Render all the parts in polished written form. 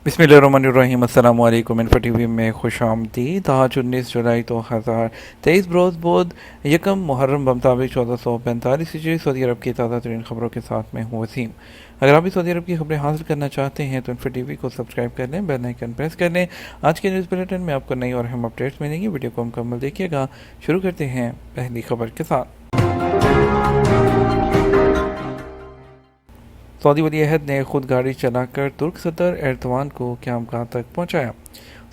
बिस्मिल्लाहिर्रहमानिर्रहीम। अस्सलाम वालेकुम। इन्फो टीवी में खुश आमदीद। आज 19 जुलाई 2023 बरोज़ बोध यकम मुहर्रम बमताबिक 1445 हिजरी सऊदी अरब की ताज़ा तरीन खबरों के साथ मैं हूँ वसीम। अगर आप भी सऊदी अरब की खबरें हासिल करना चाहते हैं तो इन्फो टीवी को सब्सक्राइब कर लें, बेल आइकन प्रेस कर लें। आज के न्यूज़ बुलेटिन में आपको नई और अहम अपडेट्स मिलेंगी। वीडियो को मुकम्मल देखिएगा। शुरू करते हैं पहली खबर के साथ। सऊदी वली अहद ने खुद गाड़ी चलाकर तुर्क सदर एर्दवान को क़यामगाह तक पहुंचाया।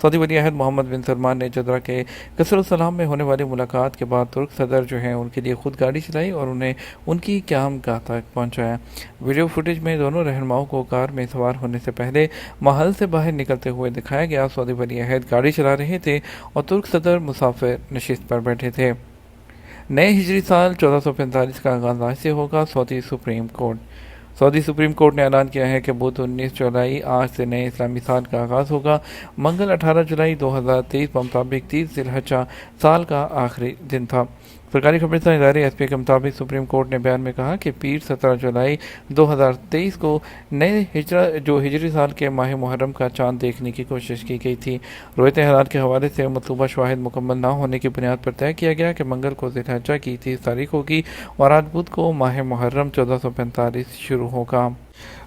सऊदी वली अहद मोहम्मद बिन सलमान ने जदरा के कसर-उस-सलाम में होने वाली मुलाकात के बाद तुर्क सदर जो हैं उनके लिए खुद गाड़ी चलाई और उन्हें उनकी क़यामगाह तक पहुंचाया। वीडियो फुटेज में दोनों रहनुमाओं को कार में सवार होने से पहले महल से बाहर निकलते हुए दिखाया गया। सऊदी वली अहद गाड़ी चला रहे थे और तुर्क सदर मुसाफिर नशिस्त पर बैठे थे। नए हिजरी साल 1445 का आगाज़ आज से होगा। सऊदी सुप्रीम कोर्ट ने ऐलान किया है कि बुध 19 जुलाई आज से नए इस्लामी साल का आगाज़ होगा। मंगल 18 जुलाई 2023 के मुताबिक 30 ज़िलहज्जा साल का आखिरी दिन था। सरकारी खबरसां इदारे एसपी के मुताबिक सुप्रीम कोर्ट ने बयान में कहा कि पीर 17 जुलाई 2023 को नए हिजरी साल के माह मुहर्रम का चांद देखने की कोशिश की गई थी। रोयत हालात के हवाले से मतलूबा शवाहिद मुकम्मल ना होने की बुनियाद पर तय किया गया कि मंगल को ज़िलहज्जा की 30 तारीख होगी और आज बुध को माह मुहर्रम 1445 शुरू होगा।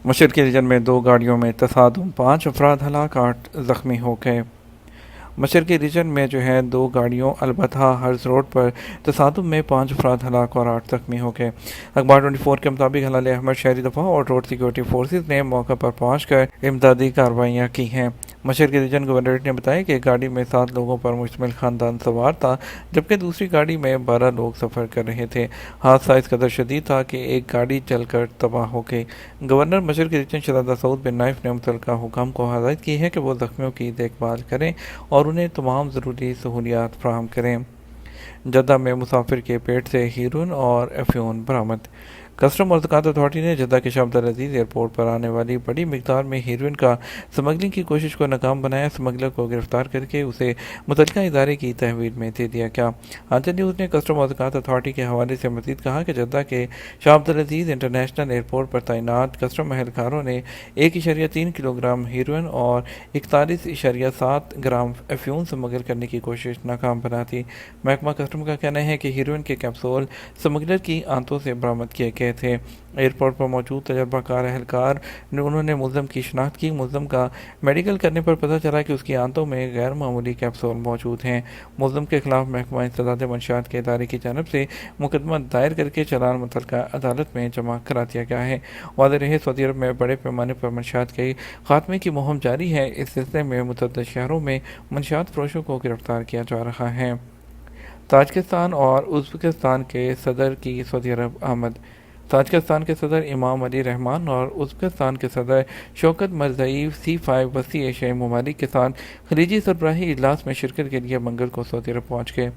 मशरक़ी रीजन में 2 गाड़ियों में तसादुम, 5 अफराद हलाक, 8 ज़ख्मी हो गए। मशरक़ी रीजन में जो है 2 गाड़ियों अलबत्ता हर्ज रोड पर तसादुम में 5 अफराद हलाक और 8 ज़ख्मी हो गए। अखबार 24 के मुताबिक हलाल अहमद शहरी दफा और रोड सिक्योरिटी फोर्सेज ने मौका पर पहुँच कर इमदादी कार्रवाइयाँ की हैं। मशरक़ी रीजन गवर्नरेट ने बताया कि गाड़ी में 7 लोगों पर मुश्तमिल ख़ानदान सवार था, जबकि दूसरी गाड़ी में 12 लोग सफ़र कर रहे थे। हादसा इस कदर शदीद था कि एक गाड़ी जलकर तबाह हो गई। गवर्नर मशरक़ी रीजन शहज़ादा सऊद बिन नाइफ ने मुतल्लिका हुकाम को हदायत की है कि वो ज़ख्मियों की देखभाल करें और उन्हें तमाम ज़रूरी सहूलियात फराहम करें। जद्दा में मुसाफिर के पेट से हीरोइन और अफ्यून बरामद। कस्टम और ज़कात अथॉरिटी ने जद्दा के शाह अब्दुल अजीज़ एयरपोर्ट पर आने वाली बड़ी मिकदार में हीरोइन का स्मगलिंग की कोशिश को नाकाम बनाया। स्मगलर को गिरफ्तार करके उसे मुतल्लिका इदारे की तहवील में दे दिया गया। आंचल न्यूज़ ने कस्टम और ज़कात अथॉरिटी के हवाले से मज़ीद कहा कि जद्दा के शाह अब्दुल अजीज़ इंटरनेशनल एयरपोर्ट पर तैनात कस्टम एहलकारों ने 1.3 किलोग्राम हीरोइन और 41.7 ग्राम अफ्यून स्मगल करने की कोशिश नाकाम बना दी। महकमा कस्टम का कहना है कि हीरोइन के कैप्सूल स्मगलर की आंतों से बरामद किए गए थे। एयरपोर्ट पर मौजूद तजर्बाकार एहलकार ने उन्होंने मुल्ज़म की शिनाख्त की। मुल्ज़म का मेडिकल करने पर पता चला कि उसकी आंतों में गैर मामूली कैप्सूल मौजूद हैं। मुल्ज़म के खिलाफ महकमा इंसदाद मंशियात के इदारे की जानब से मुकदमा दायर करके चालान मुतल्लिका अदालत में जमा करा दिया गया है। वाज़ेह रहे सऊदी अरब में बड़े पैमाने पर मंशियात के खात्मे की मुहिम जारी है। इस सिलसिले में मुतअद्दिद शहरों में मंशियात फरोशों को गिरफ्तार किया जा रहा है। ताजिकिस्तान और उज़्बेकिस्तान के सदर की सऊदी अरब आमद। ताजिकिस्तान के सदर इमाम अली रहमान और उज़्बेकिस्तान के सदर शौकत मिर्ज़ाईव C5 वसी एशियाई ममालिक के साथ खलीजी सरबराही इजलास में शिरकत के लिए मंगल को सऊदी अरब पहुँच गए।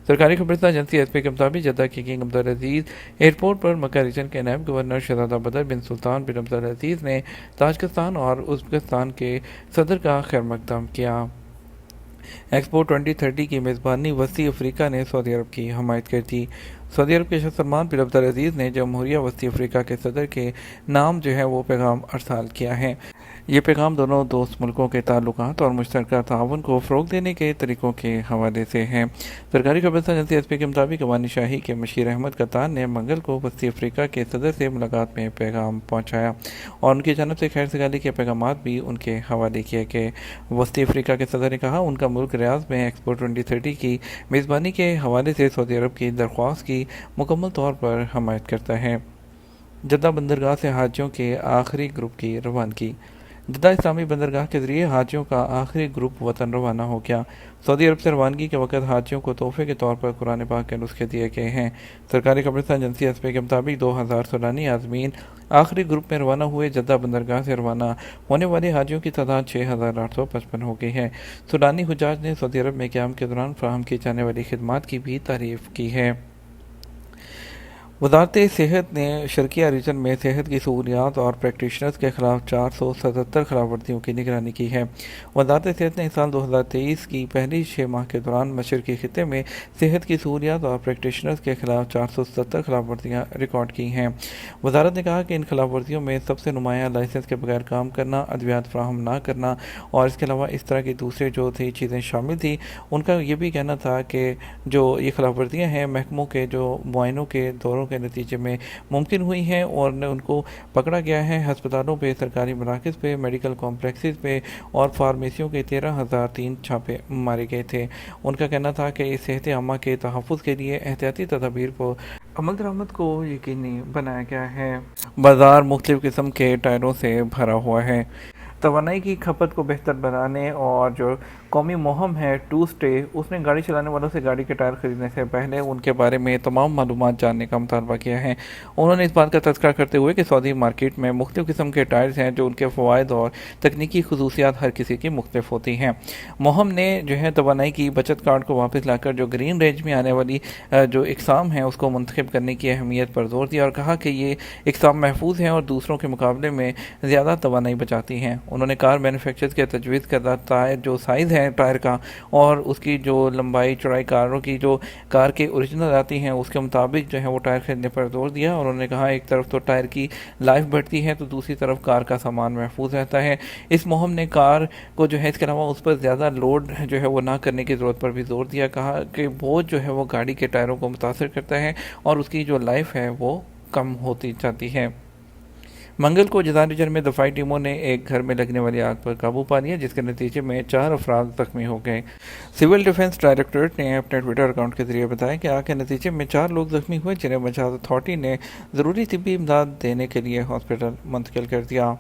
सरकारी खबरसां एजेंसी एसपी के मुताबिक जद्दा के किंग अब्दुल अजीज़ एयरपोर्ट पर मक्का रीजन के नायब गवर्नर शहज़ादा बदर बिन सुल्तान बिन अब्दुल अजीज़ ने ताजिकिस्तान और उज़्बेकिस्तान के सदर का खैर मकदम किया। एक्सपो 2030 की मेज़बानी वसी अफ्रीका ने सऊदी अरब की हमायत कर दी। सऊदी अरब के शाह सलमान बिन अब्दुल अजीज़ ने जमहूरिया वसी अफ्रीका के सदर के नाम जो है वो पैगाम अरसाल किया है। ये पैगाम दोनों दोस्त मुल्कों के ताल्लुकात और मुश्तरका ताउन को फ़रोग़ देने के तरीक़ों के हवाले से हैं। सरकारी खबरसां एजेंसी एसपी के मुताबिक अवानी शाही के मशीर अहमद कतार ने मंगल को वसी अफ्रीका के सदर से मुलाकात में पैगाम पहुँचाया और उनकी जानब से खैर सगाली के पैगाम भी उनके हवाले किए गए। वसी अफ्रीका के सदर ने कहा उनका मुल्क रियाद में एक्सपो 2030 की मेज़बानी के हवाले से सऊदी अरब की दरख्वास्त की मुकम्मल तौर पर हमायत करता है। जद्दा बंदरगाह से हाजियों के आखिरी ग्रुप की रवानगी। जद्दा इस्लामी बंदरगाह के ज़रिए हाजियों का आखिरी ग्रुप वतन रवाना हो गया। सऊदी अरब से रवानगी के वक्त हाजियों को तोहफे के तौर पर कुरान पाक के नुस्खे दिए गए हैं। सरकारी खबरसां एजेंसी एसपी के मुताबिक 2000 सूडानी आज़मीन आखिरी ग्रुप में रवाना हुए। जद्दा बंदरगाह से रवाना होने वाले हाजियों की तादाद 6855 हो गई है। सूडानी हुजाज ने सऊदी अरब में क़याम के दौरान फराहम की जाने वाली खिदमात की भी तारीफ़ की है। वजारत सेहत ने शर्किया रीजन में सेहत की सहूलियात और प्रैक्टिशनर्स के खिलाफ 477 खिलाफ वर्जियों की निगरानी की है। वजारत सेहत ने साल 2023 की पहली 6 माह के दौरान मशरकी खिते में सेहत की सहूलियात और प्रैक्टिशनर्स के खिलाफ 470 खिलाफ वर्जियाँ रिकॉर्ड की हैं। वजारत ने कहा कि इन खिलाफ वर्जियों में सबसे नुमाया लाइसेंस के बगैर काम करना, अद्वियात फ्राहम ना करना और इसके अलावा इस तरह की दूसरे जो थी चीज़ें शामिल थी। उनका ये भी कहना था कि जो ये खिलाफ वर्जियाँ हैं महकमों के जो मुआयनों के दौरों के नतीजे में मुमकिन हुई हैं और उनको पकड़ा गया है। अस्पतालों पे, सरकारी मराकज़ पे, मेडिकल कॉम्प्लेक्सेस पे और फार्मेसियों के 13,003 छापे मारे गए थे। उनका कहना था कि इस सेहत आमा के तहफ़्फ़ुज़ के लिए एहतियाती तदाबीर को अमल दरामद को यकीनी बनाया गया है। बाज़ार मुख्तलिफ़ किस्म के टायरों से भरा हुआ है। तवानाई की खपत को बेहतर बनाने और जो कौमी मुहिम है टू स्टे, उसने गाड़ी चलाने वालों से गाड़ी के टायर खरीदने से पहले उनके बारे में तमाम मालूमात जानने का मुतालबा किया है। उन्होंने इस बात का तज़किरा करते हुए कि सऊदी मार्केट में मुख्तलिफ़ किस्म के टायर्स हैं जो उनके फ़वाइद और तकनीकी खसूसियात हर किसी की मुख्तलिफ होती हैं। मुहिम ने जो है तवानाई की बचत कार्ड को वापस लाकर जो ग्रीन रेंज में आने वाली जो इकसाम है उसको मुंतखब करने की अहमियत पर जोर दिया और कहा कि ये इकसाम महफूज हैं और दूसरों के मुकाबले में ज़्यादा तवानाई बचाती हैं। उन्होंने कार मैन्युफैक्चरर्स के तजवीज़ करदा टायर जो साइज़ है टायर का और उसकी जो लंबाई चौड़ाई कारों की जो कार के ओरिजिनल आती हैं उसके मुताबिक जो है वो टायर खरीदने पर जोर दिया। और उन्होंने कहा एक तरफ तो टायर की लाइफ बढ़ती है तो दूसरी तरफ कार का सामान महफूज रहता है। इस मुहिम ने कार को जो है इसके अलावा उस पर ज़्यादा लोड जो है वो ना करने की ज़रूरत पर भी जोर दिया। कहा कि बोझ जो है वो गाड़ी के टायरों को मुतासर करता है और उसकी जो लाइफ है वो कम होती जाती है। मंगल को जजान रीजन में दफाई टीमों ने एक घर में लगने वाली आग पर काबू पा लिया जिसके नतीजे में 4 अफराद जख्मी हो गए। सिविल डिफेंस डायरेक्टरेट ने अपने ट्विटर अकाउंट के जरिए बताया कि आग के नतीजे में 4 लोग जख्मी हुए जिन्हें बचाव अथॉरिटी ने ज़रूरी तिब्बी इमदाद देने के लिए हॉस्पिटल मुंतकिल कर दिया।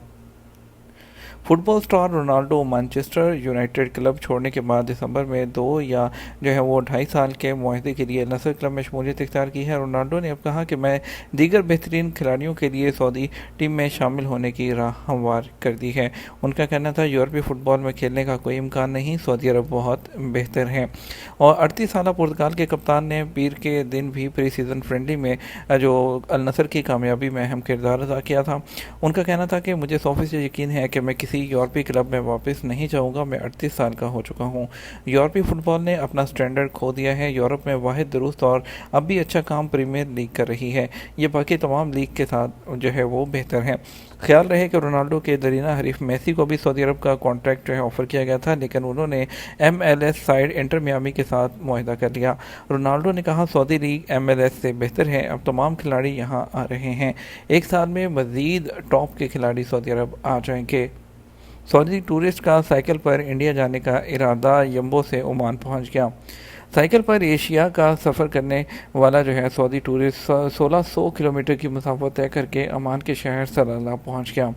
Football star Ronaldo Manchester United club छोड़ने के बाद दिसंबर में 2 या जो है वो 2.5 साल के मुआहदे के लिए नसर क्लब में शमूलियत इख्तियार की है। रोनाल्डो ने अब कहा कि मैं दीगर बेहतरीन खिलाड़ियों के लिए सऊदी टीम में शामिल होने की राह हमवार कर दी है। उनका कहना था यूरोपीय फुटबॉल में खेलने का कोई इम्कान नहीं, सऊदी अरब बहुत बेहतर है। और 38 साल पुर्तगाल के कप्तान ने पीर के दिन भी प्री सीज़न फ्रेंडली में जो अल नसर की कामयाबी में अहम किरदार अदा किया था। उनका कहना था कि मुझे 100% यकीन है कि मैं किसी यूरोपीय क्लब में वापस नहीं जाऊंगा। मैं 38 साल का हो चुका हूं। यूरोपीय फुटबॉल ने अपना स्टैंडर्ड खो दिया है। यूरोप में वाहिद दुरुस्त और अब भी अच्छा काम प्रीमियर लीग कर रही है। ये बाकी तमाम लीग के साथ जो है वो बेहतर है। ख्याल रहे कि रोनाल्डो के दरीना हरीफ मेसी को भी सऊदी अरब का कॉन्ट्रैक्ट जो है ऑफर किया गया था लेकिन उन्होंने MLS साइड इंटर मियामी के साथ मुआहदा कर लिया। रोनाल्डो ने कहा सऊदी लीग MLS से बेहतर है, अब तमाम खिलाड़ी यहाँ आ रहे हैं। एक साल में मज़ीद टॉप के खिलाड़ी सऊदी अरब आ जाएंगे। सऊदी टूरिस्ट का साइकिल पर इंडिया जाने का इरादा यम्बो से ओमान पहुंच गया। साइकिल पर एशिया का सफ़र करने वाला जो है सऊदी टूरिस्ट 1600 किलोमीटर की मुसाफत तय करके ओमान के शहर सलाला पहुंच गया।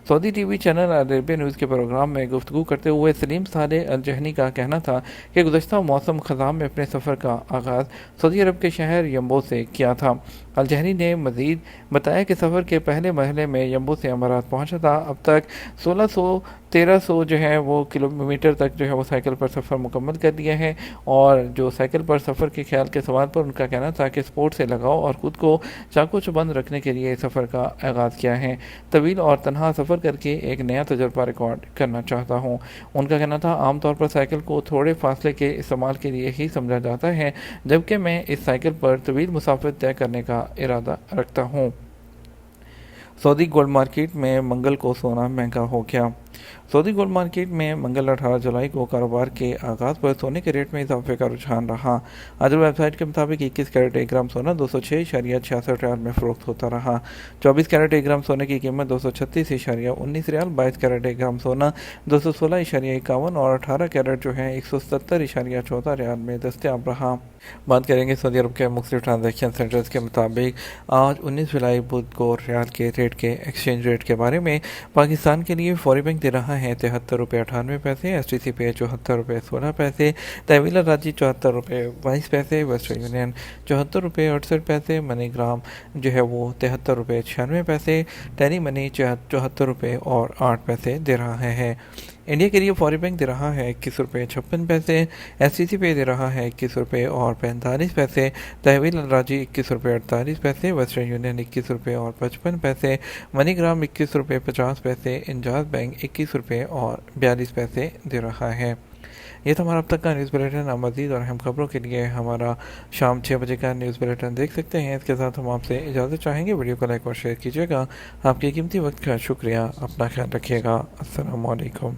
Saudi TV channel Arabia news के प्रोग्राम में गुफ्तगू करते हुए सलीम सालेह अल जहनी का कहना था कि गुज़श्ता मौसम ख़ज़ां में अपने सफ़र का आगाज़ सऊदी अरब के शहर यम्बो से किया था। अल जहनी ने मज़ीद बताया कि सफ़र के पहले मरहले में यम्बो से अमारात पहुंचा था। अब तक 1300 जो है वो किलोमीटर तक जो है वो साइकिल पर सफ़र मुकम्मल कर लिया है। और जो साइकिल पर सफ़र के ख्याल के सवाल पर उनका कहना था कि स्पोर्ट से लगाओ और ख़ुद को चाकू चुबंद रखने के लिए सफ़र का आगाज़ किया है। तवील और तनहा सफ़र करके एक नया तजुर्बा रिकॉर्ड करना चाहता हूँ। उनका कहना था आमतौर पर साइकिल को थोड़े फासले के इस्तेमाल के लिए ही समझा जाता है जबकि मैं इस साइकिल पर तवील मुसाफिर तय करने का इरादा रखता हूँ। सऊदी गोल्ड मार्केट में मंगल को सोना महंगा हो गया। सऊदी गोल्ड मार्केट में मंगल 18 जुलाई को कारोबार के आगाज़ पर सोने के रेट में इजाफे का रुझान रहा। अदर वेबसाइट के मुताबिक 21 कैरेट 1 ग्राम सोना 206.66 रियाल में फ़रोख्त होता रहा। 24 कैरेट 1 ग्राम सोने की कीमत 236.19 रियाल, 22 कैरेट 1 ग्राम सोना 216.51 और 18 कैरेट जो है 170.14 रियाल में दस्तयाब रहा। बात करेंगे सऊदी अरब के मुख्तलिफ ट्रांजैक्शन सेंटर्स के मुताबिक आज 19 जुलाई बुध को रियाल के रेट के एक्सचेंज रेट के बारे में पाकिस्तान के लिए फौरी बैंक दे रहा है 73 रुपये 98 पैसे, STC पे 74 रुपये 16 पैसे, तहवील राजी 74 रुपये 22 पैसे, वेस्टर्न यूनियन 74 रुपये 68 पैसे, मनी ग्राम जो है वो 73 रुपये 96 पैसे, टेली मनी 74 रुपये और 8 पैसे दे रहा है। इंडिया के लिए फॉरी बैंक दे रहा है 21 रुपये 56 पैसे, STC पे दे रहा है 21 रुपये और 45 पैसे, तहवील अलराजी 21 रुपये 48 पैसे, वेस्टर्न यूनियन 21 रुपये और 55 पैसे, मनीग्राम 21 रुपये 50 पैसे, इंजाज बैंक 21 रुपये और 42 पैसे दे रहा है। ये था हमारा अब तक का न्यूज़ बुलेटिन। आप मज़ीद और अहम खबरों के लिए हमारा शाम 6 बजे का न्यूज़ बुलेटिन देख सकते हैं। इसके साथ हम आपसे इजाज़त चाहेंगे। वीडियो को लाइक और शेयर कीजिएगा। आपके कीमती वक्त का शुक्रिया। अपना ख्याल रखिएगा। अस्सलाम वालेकुम।